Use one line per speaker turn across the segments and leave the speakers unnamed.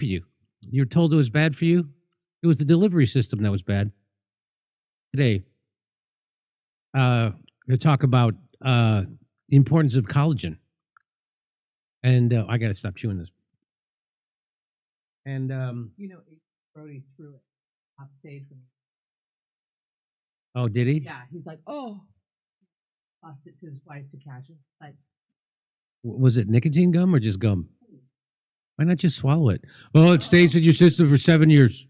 for you. You were told it was bad for you. It was the delivery system that was bad. Today, we talk about the importance of collagen. And I got to stop chewing this. And
Brody threw it off stage.
Oh, did he?
Yeah, he's like, oh, lost it to his wife to cash it. Like,
was it nicotine gum or just gum? Why not just swallow it? Well, it stays in your system for 7 years.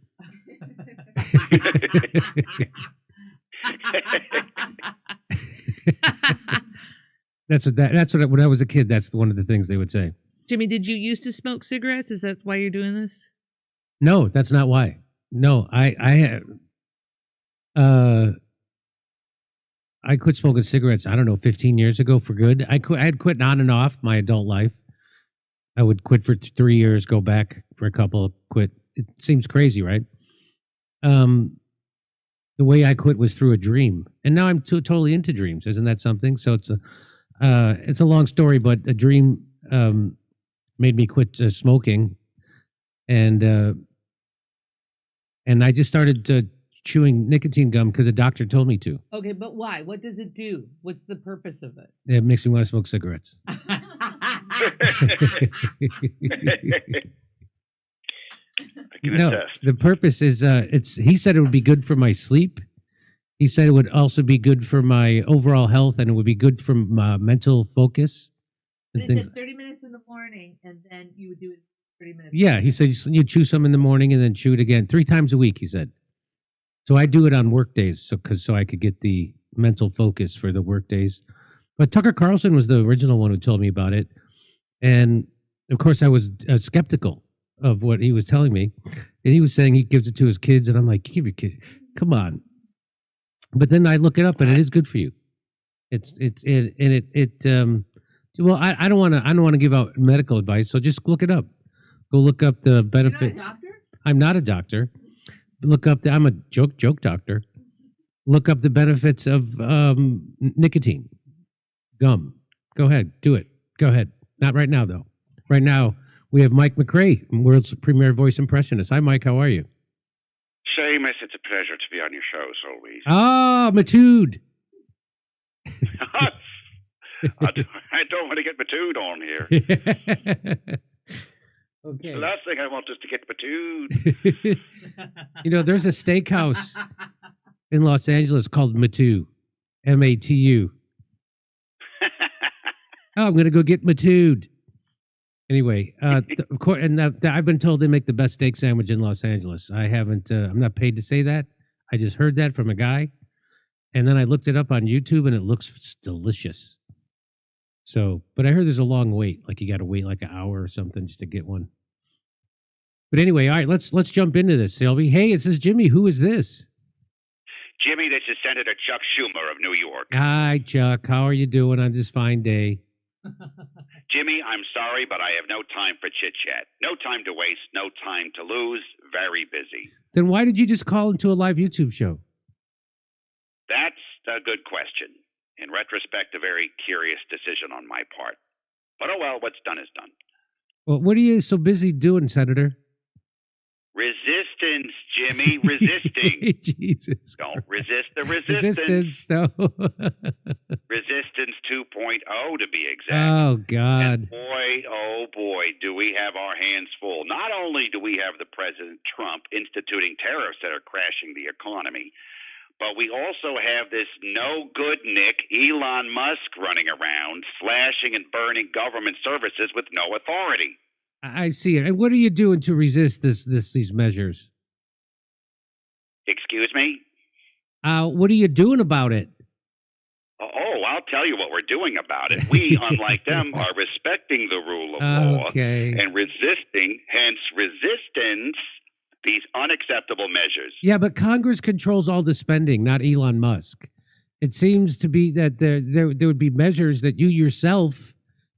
That's what when I was a kid, that's one of the things they would say.
Jimmy, did you used to smoke cigarettes? Is that why you're doing this?
No, that's not why. No, I quit smoking cigarettes, I don't know, 15 years ago for good. I had quit on and off my adult life. I would quit for 3 years, go back for a couple, quit. It seems crazy, right? The way I quit was through a dream, and now I'm totally into dreams. Isn't that something? So it's a long story, but a dream made me quit smoking, and I just started chewing nicotine gum because a doctor told me to.
Okay, but why? What does it do? What's the purpose of it?
It makes me want to smoke cigarettes. No, the purpose is he said it would be good for my sleep. He said it would also be good for my overall health, and it would be good for mental focus.
But he said 30 minutes in the morning, and then you would do it 30 minutes.
Yeah, he said you chew some in the morning and then chew it again 3 times a week, he said. So I do it on work days so I could get the mental focus for the work days. But Tucker Carlson was the original one who told me about it. And of course I was skeptical of what he was telling me. And he was saying he gives it to his kids, and I'm like, give your kid, come on. But then I look it up, and it is good for you. Well, I don't want to give out medical advice, so just look it up. Go look up the benefits.
You're not a doctor?
I'm not a doctor. Look up I'm a joke doctor. Look up the benefits of nicotine gum. Go ahead, do it. Go ahead. Not right now, though. Right now, we have Mike MacRea, world's premier voice impressionist. Hi, Mike. How are you?
Seamus, it's a pleasure to be on your show as always.
Ah, Matude.
I don't want to get Matude on here.
Okay.
The last thing I want is to get Matude.
There's a steakhouse in Los Angeles called Matu, Matu. Oh, I'm going to go get Matude. Anyway, of course, and I've been told they make the best steak sandwich in Los Angeles. I haven't. I'm not paid to say that. I just heard that from a guy, and then I looked it up on YouTube, and it looks delicious. So, but I heard there's a long wait. Like you got to wait like an hour or something just to get one. But anyway, all right, let's jump into this, Sylvie. Hey, this is Jimmy. Who is this?
Jimmy, this is Senator Chuck Schumer of New York.
Hi, Chuck. How are you doing on this fine day?
Jimmy, I'm sorry, but I have no time for chit-chat. No time to waste, no time to lose. Very busy.
Then why did you just call into a live YouTube show?
That's a good question. In retrospect, a very curious decision on my part. But oh well, what's done is done.
Well, what are you so busy doing, Senator?
Resistance, Jimmy, resisting.
Jesus.
Don't resist the resistance.
Resistance, no.
Resistance 2.0 to be exact.
Oh, God.
And boy, oh boy, do we have our hands full. Not only do we have the President Trump instituting tariffs that are crashing the economy, but we also have this no good Nick, Elon Musk, running around, slashing and burning government services with no authority.
I see it. And what are you doing to resist these measures?
Excuse me?
What are you doing about it?
Oh, I'll tell you what we're doing about it. We, unlike them, are respecting the rule of law and resisting, hence resistance, these unacceptable measures.
Yeah, but Congress controls all the spending, not Elon Musk. It seems to be that there would be measures that you yourself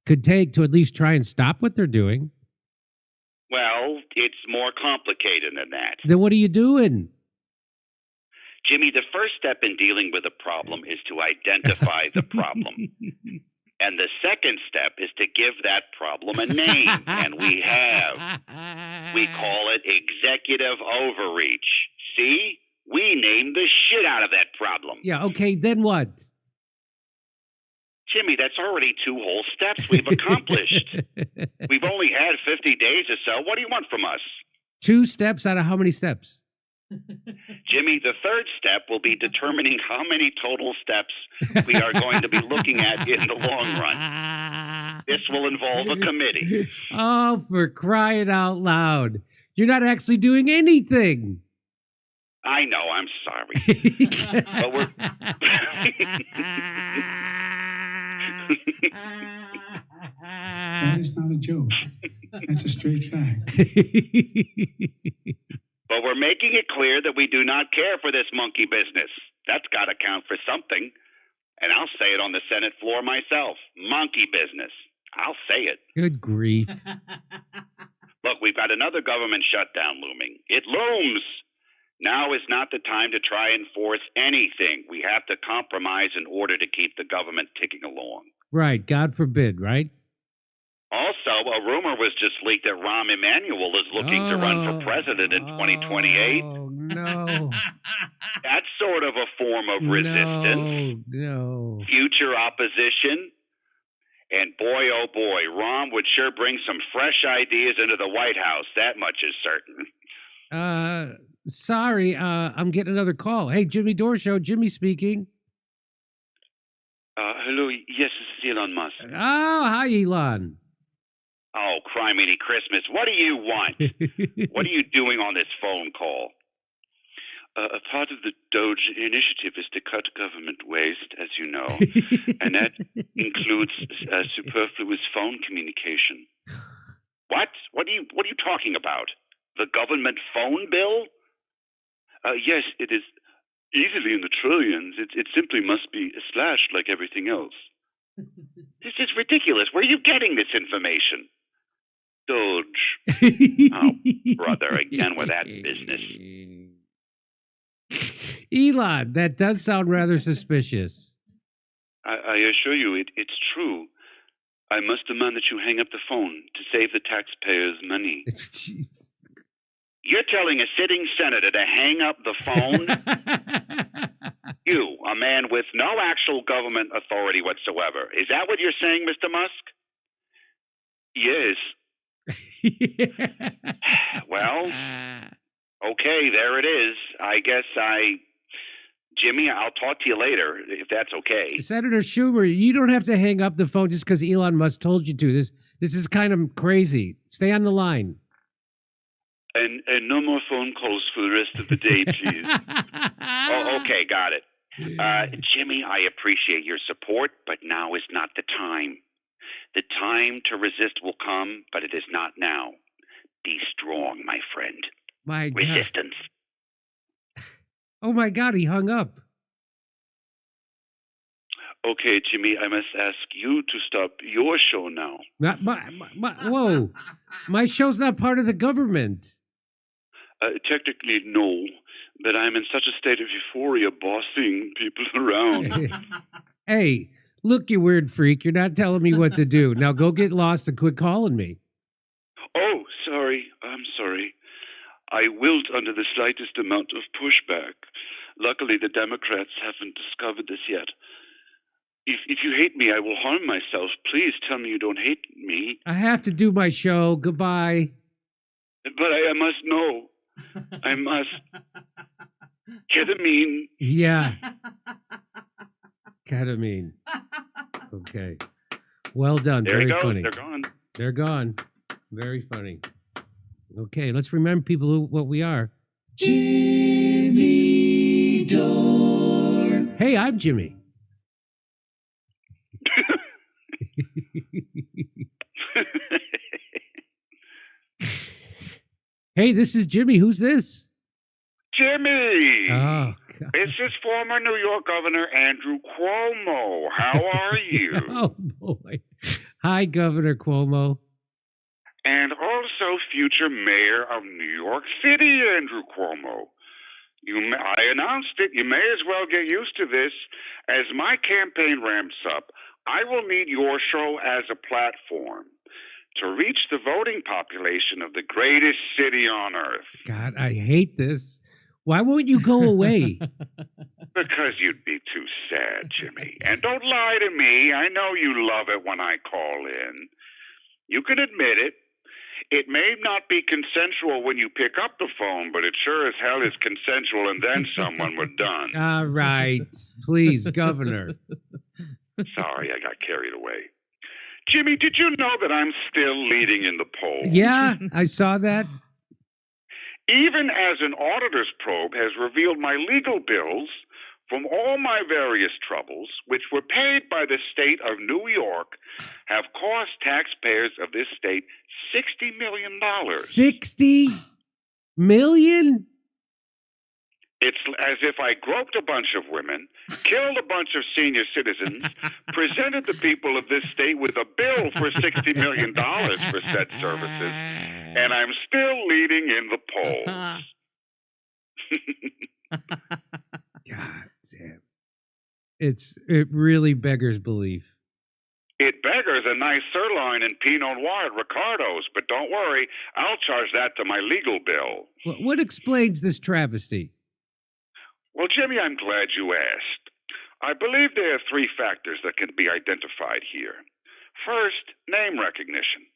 could take to at least try and stop what they're doing.
Well, it's more complicated than that.
Then what are you doing?
Jimmy, the first step in dealing with a problem is to identify the problem. And the second step is to give that problem a name, and we have. We call it executive overreach. See? We named the shit out of that problem.
Yeah, okay, then what?
Jimmy, that's already 2 whole steps we've accomplished. We've only had 50 days or so. What do you want from us?
2 steps out of how many steps?
Jimmy, the third step will be determining how many total steps we are going to be looking at in the long run. This will involve a committee.
Oh, for crying out loud. You're not actually doing anything.
I know, I'm sorry. But we're...
That is not a joke. That's a straight fact.
But we're making it clear that we do not care for this monkey business. That's got to count for something. And I'll say it on the Senate floor myself. Monkey business. I'll say it.
Good grief.
Look, we've got another government shutdown looming. It looms. Now is not the time to try and force anything. We have to compromise in order to keep the government ticking along.
Right. God forbid, right?
Also, a rumor was just leaked that Rahm Emanuel is looking to run for president in 2028.
Oh, no.
That's sort of a form of resistance.
No.
Future opposition. And boy, oh boy, Rahm would sure bring some fresh ideas into the White House. That much is certain.
Sorry, I'm getting another call. Hey, Jimmy Dore Show, Jimmy speaking.
Hello, yes, this is Elon Musk.
Oh, hi, Elon.
Oh, criminy Christmas. What do you want? What are you doing on this phone call? A part of the Doge initiative is to cut government waste, as you know, and that includes superfluous phone communication. What? What are you talking about? The government phone bill? Yes, it is easily in the trillions. It simply must be slashed like everything else. This is ridiculous. Where are you getting this information? Doge. Oh, brother, again with that business.
Elon, that does sound rather suspicious.
I assure you, it's true. I must demand that you hang up the phone to save the taxpayers' money.
Jeez.
You're telling a sitting senator to hang up the phone? You, a man with no actual government authority whatsoever. Is that what you're saying, Mr. Musk? Yes. Well, okay, there it is. I guess Jimmy, I'll talk to you later, if that's okay.
Senator Schumer, you don't have to hang up the phone just because Elon Musk told you to. This is kind of crazy. Stay on the line.
And no more phone calls for the rest of the day, please. Oh, okay, got it. Jimmy, I appreciate your support, but now is not the time. The time to resist will come, but it is not now. Be strong, my friend.
My God.
Resistance.
Oh, my God, he hung up.
Okay, Jimmy, I must ask you to stop your show now.
Whoa. My show's not part of the government.
Technically, no, but I'm in such a state of euphoria bossing people around.
Hey, look, you weird freak. You're not telling me what to do. Now go get lost and quit calling me.
Oh, sorry. I'm sorry. I wilt under the slightest amount of pushback. Luckily, the Democrats haven't discovered this yet. If you hate me, I will harm myself. Please tell me you don't hate me.
I have to do my show. Goodbye.
But I must know. I must. Ketamine.
Yeah. Ketamine. Okay. Well done.
There
Very
you go.
funny.
They're gone.
They're gone. Very funny. Okay, let's remember people what we are.
Jimmy Dore.
Hey, I'm Jimmy. Hey, this is Jimmy. Who's this?
Jimmy!
Oh, God.
This is former New York Governor Andrew Cuomo. How are you?
Oh, boy. Hi, Governor Cuomo.
And also future mayor of New York City, Andrew Cuomo. I announced it. You may as well get used to this. As my campaign ramps up, I will need your show as a platform to reach the voting population of the greatest city on earth.
God, I hate this. Why won't you go away?
Because you'd be too sad, Jimmy. And don't lie to me. I know you love it when I call in. You can admit it. It may not be consensual when you pick up the phone, but it sure as hell is consensual, and then someone we're done.
All right. Please, Governor.
Sorry, I got carried away. Jimmy, did you know that I'm still leading in the polls?
Yeah, I saw that.
Even as an auditor's probe has revealed my legal bills from all my various troubles, which were paid by the state of New York, have cost taxpayers of this state $60 million.
60 million?
It's as if I groped a bunch of women, killed a bunch of senior citizens, presented the people of this state with a bill for $60 million for said services, and I'm still leading in the polls.
God damn. It really beggars belief.
It beggars a nice sirloin and Pinot Noir at Ricardo's, but don't worry, I'll charge that to my legal bill.
What explains this travesty?
Well, Jimmy, I'm glad you asked. I believe there are three factors that can be identified here. First, name recognition.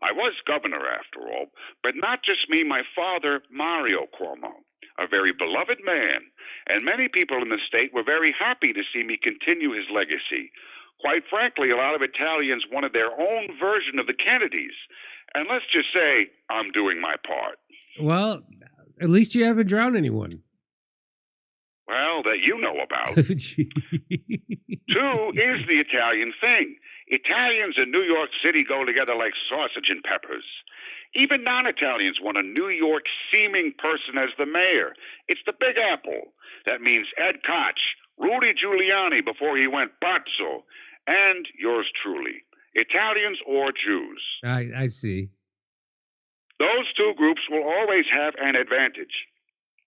I was governor, after all, but not just me, my father, Mario Cuomo, a very beloved man, and many people in the state were very happy to see me continue his legacy. Quite frankly, a lot of Italians wanted their own version of the Kennedys, and let's just say I'm doing my part.
Well, at least you haven't drowned anyone.
Well, that you know about.
Gee.
Two is the Italian thing. Italians and New York City go together like sausage and peppers. Even non-Italians want a New York-seeming person as the mayor. It's the Big Apple. That means Ed Koch, Rudy Giuliani before he went pazzo, and yours truly, Italians or Jews.
I see.
Those two groups will always have an advantage,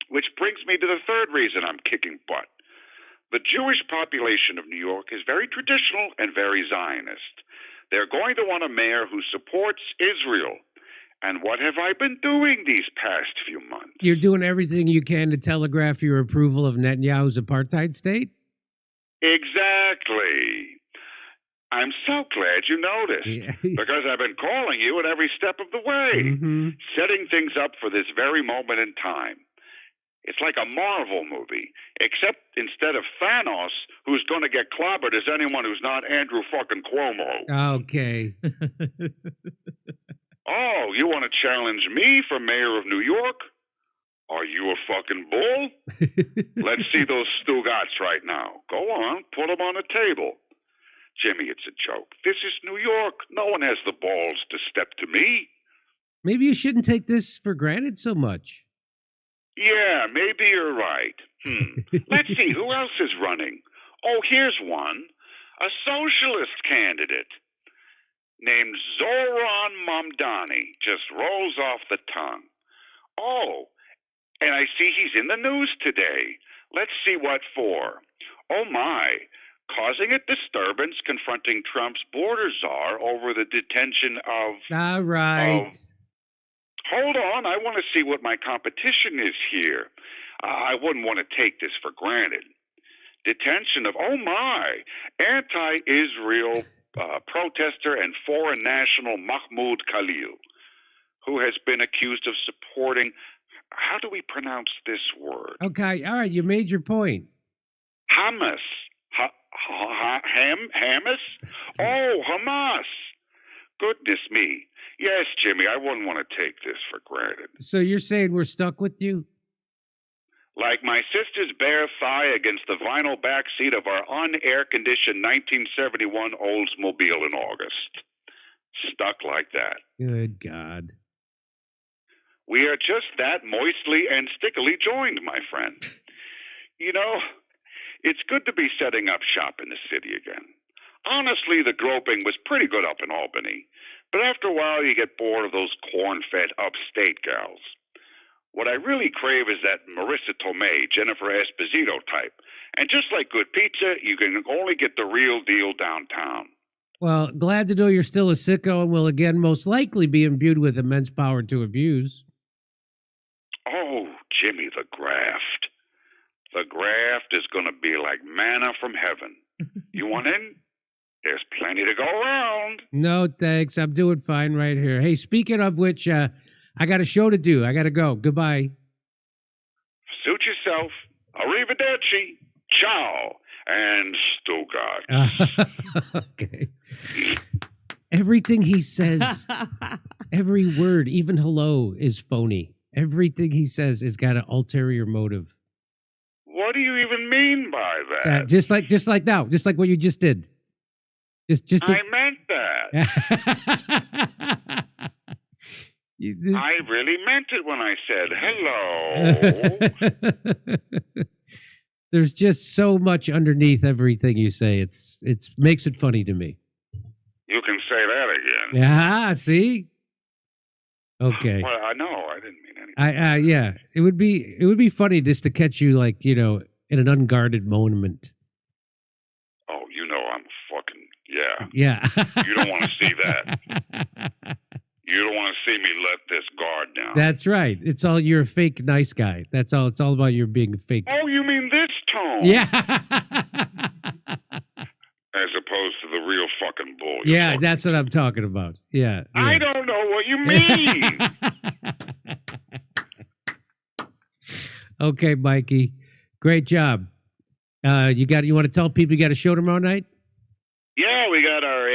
which brings me to the third reason I'm kicking butt. The Jewish population of New York is very traditional and very Zionist. They're going to want a mayor who supports Israel. And what have I been doing these past few months?
You're doing everything you can to telegraph your approval of Netanyahu's apartheid state?
Exactly. I'm so glad you noticed,
Yeah.
because I've been calling you at every step of the way, setting things up for this very moment in time. It's like a Marvel movie, except instead of Thanos, who's going to get clobbered, as anyone who's not Andrew fucking Cuomo.
Okay.
Oh, you want to challenge me for mayor of New York? Are you a fucking bull? Let's see those Stugotz right now. Go on, put them on the table. Jimmy, it's a joke. This is New York. No one has the balls to step to me.
Maybe you shouldn't take this for granted so much.
Yeah, maybe you're right. Let's see, who else is running? Oh, here's one. A socialist candidate named Zoran Mamdani. Just rolls off the tongue. Oh, and I see he's in the news today. Let's see what for. Oh, my. Causing a disturbance confronting Trump's border czar over the detention of...
All right.
Hold on, I want to see what my competition is here. I wouldn't want to take this for granted. Detention of, oh my, anti-Israel protester and foreign national Mahmoud Khalil, who has been accused of supporting, how do we pronounce this word?
Okay, all right, you made your point.
Hamas. Hamas? Oh, Hamas. Goodness me. Yes, Jimmy, I wouldn't want to take this for granted.
So you're saying we're stuck with you?
Like my sister's bare thigh against the vinyl back seat of our unair-conditioned 1971 Oldsmobile in August. Stuck like that.
Good God.
We are just that moistly and stickily joined, my friend. You know, it's good to be setting up shop in the city again. Honestly, the groping was pretty good up in Albany. But after a while, you get bored of those corn-fed upstate gals. What I really crave is that Marissa Tomei, Jennifer Esposito type. And just like good pizza, you can only get the real deal downtown.
Well, glad to know you're still a sicko and will again most likely be imbued with immense power to abuse.
Oh, Jimmy, the graft. The graft is going to be like manna from heaven. You want in? There's plenty to go around.
No, thanks. I'm doing fine right here. Hey, speaking of which, I got a show to do. I got to go. Goodbye.
Suit yourself. Arrivederci. Ciao. And Stuttgart.
Okay. Everything he says, every word, even hello, is phony. Everything he says has got an ulterior motive.
What do you even mean by that?
Just like now, just like what you just did.
I meant that. I really meant it when I said hello.
There's just so much underneath everything you say. It's makes it funny to me.
You can say that again.
Yeah, see? Okay.
Well, I know. I didn't mean anything.
Yeah. It would be funny just to catch you like, in an unguarded moment.
Oh, I'm fucking yeah.
Yeah.
You don't want to see that. You don't want to see me let this guard down.
That's right. It's all you're a fake nice guy. That's all. It's all about your being fake.
Oh, you mean this tone?
Yeah.
As opposed to the real fucking bull.
Yeah, that's what I'm talking about. Yeah.
I don't know what you mean.
Okay, Mikey. Great job. You want to tell people you got a show tomorrow night?
Yeah, we got our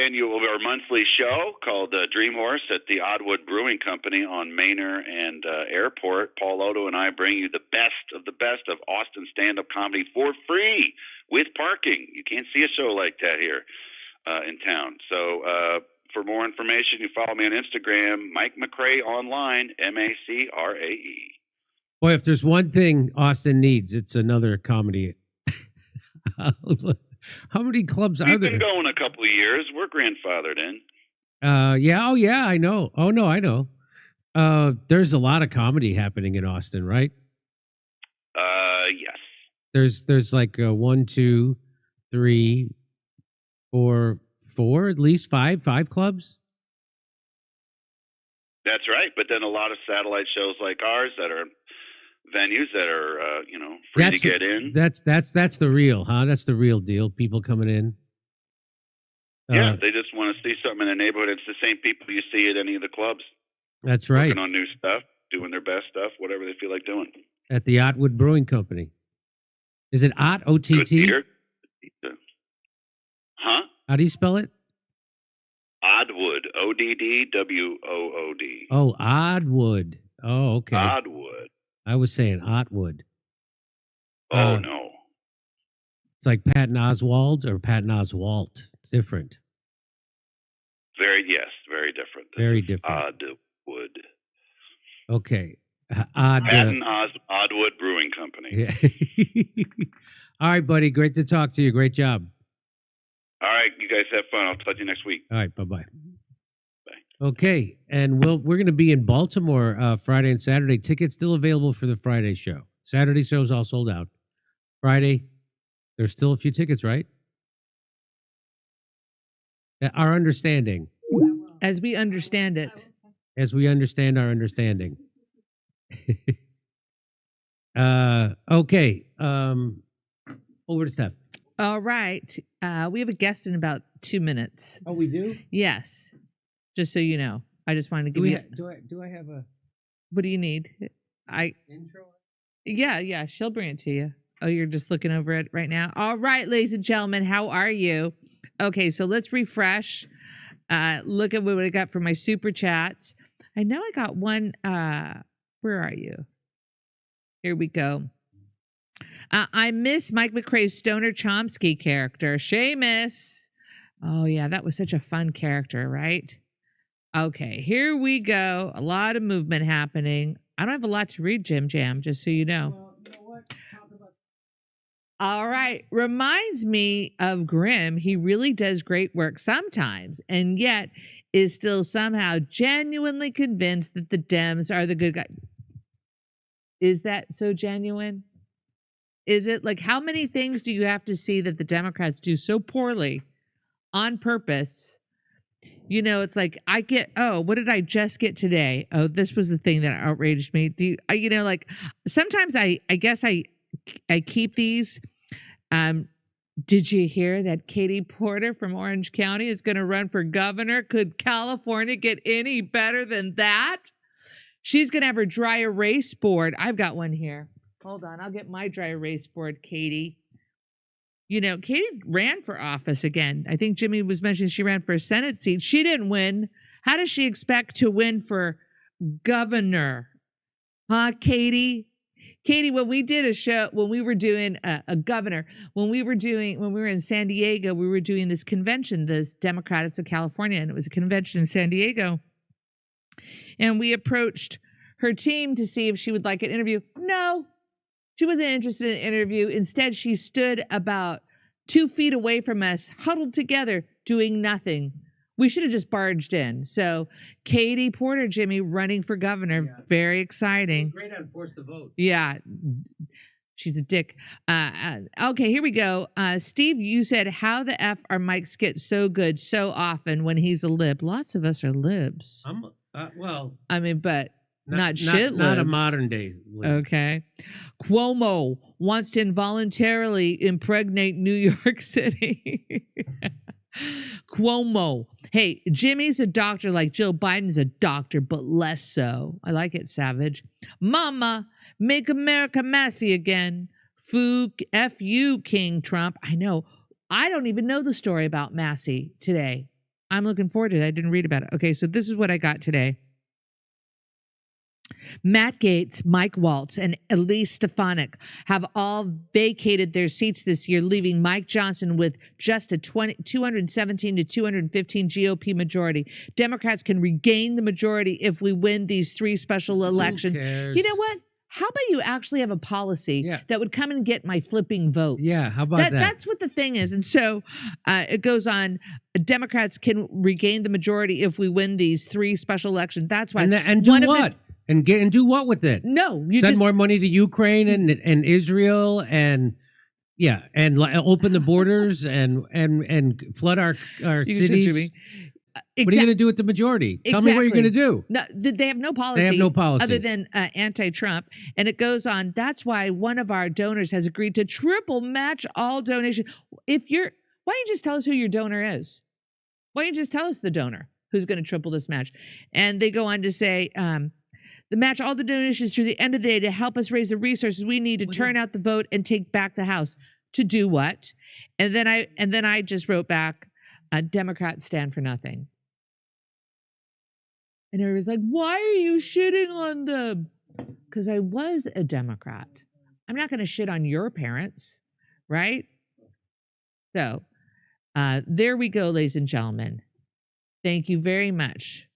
monthly show called Dream Horse at the Oddwood Brewing Company on Manor and Airport. Paul Otto and I bring you the best of Austin stand-up comedy for free with parking. You can't see a show like that here in town. So for more information, you follow me on Instagram, Mike MacRea online, MacRae.
Boy, if there's one thing Austin needs, it's another comedy. How many clubs are there?
We've been going a couple of years. We're grandfathered in.
Yeah. Oh, yeah. I know. Oh, no, I know. There's a lot of comedy happening in Austin, right?
Yes.
There's like 1, 2, 3, 4, at least five clubs.
That's right. But then a lot of satellite shows like ours that are venues that are free to get in.
That's the real, huh? That's the real deal. People coming in.
Yeah, they just want to see something in the neighborhood. It's the same people you see at any of the clubs.
That's right.
Working on new stuff, doing their best stuff, whatever they feel like doing.
At the Ottwood Brewing Company. Is it Ott, O-T-T?
Huh?
How do you spell it?
Oddwood, Oddwood.
Oh, Oddwood. Oh, okay.
Oddwood.
I was saying Ottwood.
Oh, no.
It's like Patton Oswalt or Patton Oswalt. It's different.
Very different.
Very different.
Oddwood.
Okay.
Patton Oddwood Brewing Company.
Yeah. All right, buddy. Great to talk to you. Great job.
All right. You guys have fun. I'll talk to you next week.
All right. Bye-bye.
Bye.
Okay. And we're going to be in Baltimore Friday and Saturday. Tickets still available for the Friday show. Saturday show's all sold out. Friday, there's still a few tickets, right? Our understanding.
As we understand it.
As we understand our understanding. Okay. Over to Steph.
All right. We have a guest in about 2 minutes.
Oh, we do?
Yes. Just so you know. I just wanted to give you...
Do I have a...
What do you need?
Intro?
Yeah. She'll bring it to you. Oh, you're just looking over it right now? All right, ladies and gentlemen. How are you? Okay, so let's refresh. Look at what I got for my super chats. I know I got one. Where are you? Here we go. I miss Mike MacRae's Stoner Chomsky character, Seamus. Oh, yeah, that was such a fun character, right? Okay, here we go. A lot of movement happening. I don't have a lot to read, Jim Jam, just so you know.
Well, you know what? Talk about...
All right. Reminds me of Grimm. He really does great work sometimes, and yet is still somehow genuinely convinced that the Dems are the good guys. Is that so genuine? Is it like, how many things do you have to see that the Democrats do so poorly on purpose? You know, it's like what did I just get today? Oh, this was the thing that outraged me. Like sometimes I guess I keep these. Did you hear that Katie Porter from Orange County is going to run for governor? Could California get any better than that? She's going to have her dry erase board. I've got one here. Hold on. I'll get my dry erase board, Katie. You know, Katie ran for office again. I think Jimmy was mentioning she ran for a Senate seat. She didn't win. How does she expect to win for governor? Huh, Katie? Katie, when we did a show, when we were doing a governor, when we were in San Diego, we were doing this convention, this Democrats of California, and it was a convention in San Diego. And we approached her team to see if she would like an interview. No, she wasn't interested in an interview. Instead, she stood about 2 feet away from us, huddled together, doing nothing. We should have just barged in. So Katie Porter, Jimmy, running for governor. Yeah. Very exciting.
Great on Force the Vote.
Yeah. She's a dick. Okay, here we go. Steve, you said, how the F are Mike Skit so good so often when he's a lib? Lots of us are libs. I mean, but not shit libs.
Not a modern day lib.
Okay. Cuomo wants to involuntarily impregnate New York City. Cuomo. Hey, Jimmy's a doctor like Joe Biden's a doctor, but less so. I like it, Savage. Mama, make America messy again. F you, King Trump. I know. I don't even know the story about Massey today. I'm looking forward to it. I didn't read about it. Okay, so this is what I got today. Matt Gaetz, Mike Waltz, and Elise Stefanik have all vacated their seats this year, leaving Mike Johnson with just a 217 to 215 GOP majority. Democrats can regain the majority if we win these 3 special elections.
Who cares?
You know what? How about you actually have a policy that would come and get my flipping vote?
Yeah, how about that?
That's what the thing is. And so it goes on. Democrats can regain the majority if we win these 3 special elections. That's why.
And do what? And do what with it?
No, you
send more money to Ukraine and Israel and open the borders and flood our cities. What are you going to do with the majority? Tell me what you're going to do.
No, they have no policy.
They have no policy
other than anti-Trump. And it goes on. That's why one of our donors has agreed to triple match all donations. Why don't you just tell us who your donor is? Why don't you just tell us the donor who's going to triple this match? And they go on to say, the match all the donations through the end of the day to help us raise the resources we need to turn out the vote and take back the House. To do what? And then I just wrote back, Democrats stand for nothing. And everybody's like, why are you shitting on them? Because I was a Democrat. I'm not going to shit on your parents, right? So there we go, ladies and gentlemen. Thank you very much